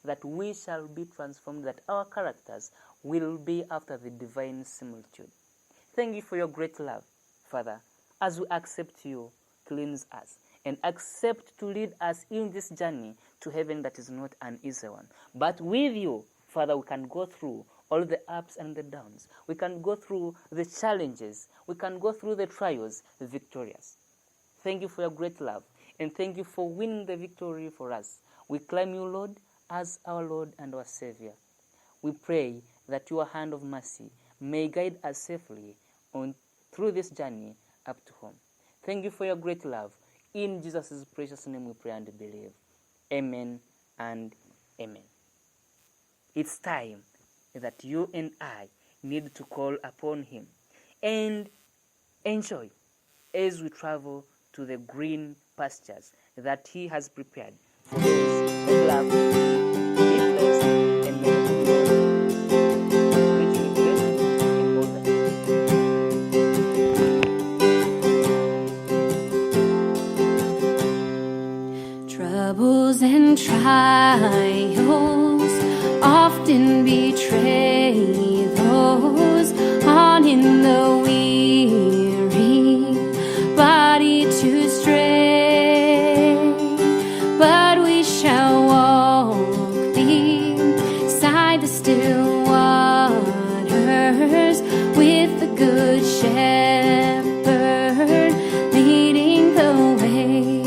that we shall be transformed, that our characters will be after the divine similitude. Thank you for your great love, Father. As we accept you, cleanse us and accept to lead us in this journey to heaven that is not an easy one. But with you, Father, we can go through all the ups and the downs. We can go through the challenges. We can go through the trials victorious. Thank you for your great love, and thank you for winning the victory for us. We claim you, Lord, as our Lord and our Savior. We pray that your hand of mercy may guide us safely on through this journey up to home. Thank you for your great love. In Jesus' precious name we pray and believe. Amen and amen. It's time that you and I need to call upon him and enjoy as we travel to the green pastures that he has prepared for those who love helpless and troubles and trials often betray those on in the weary body to stray, but we shall walk beside the still waters with the good shepherd leading the way.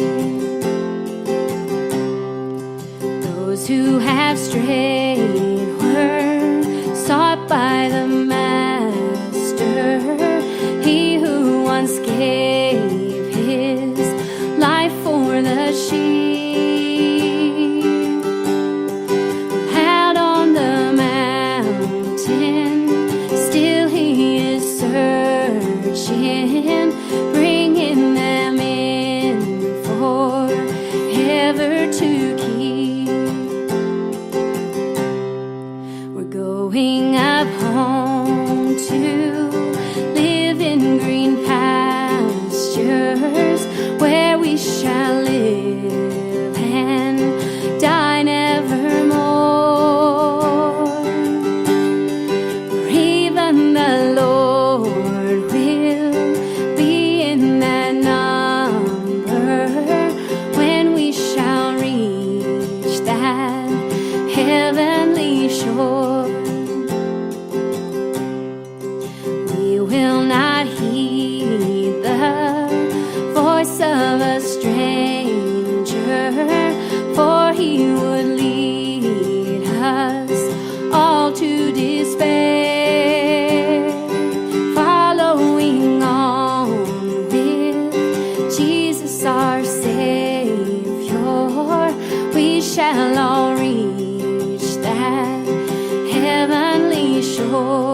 Those who have strayed were sought by the Master, he who once gave his life for the sheep. Out on the mountain, still he is searching, bringing them in forever to keep. We're going up home to live in green pastures, where we shall live and die nevermore. For even the Lord will be in that number when we shall reach that heavenly shore. We will not heed the voice of a stranger, for he would lead us all to despair. Following on with Jesus our Savior, we shall all reach that heavenly shore.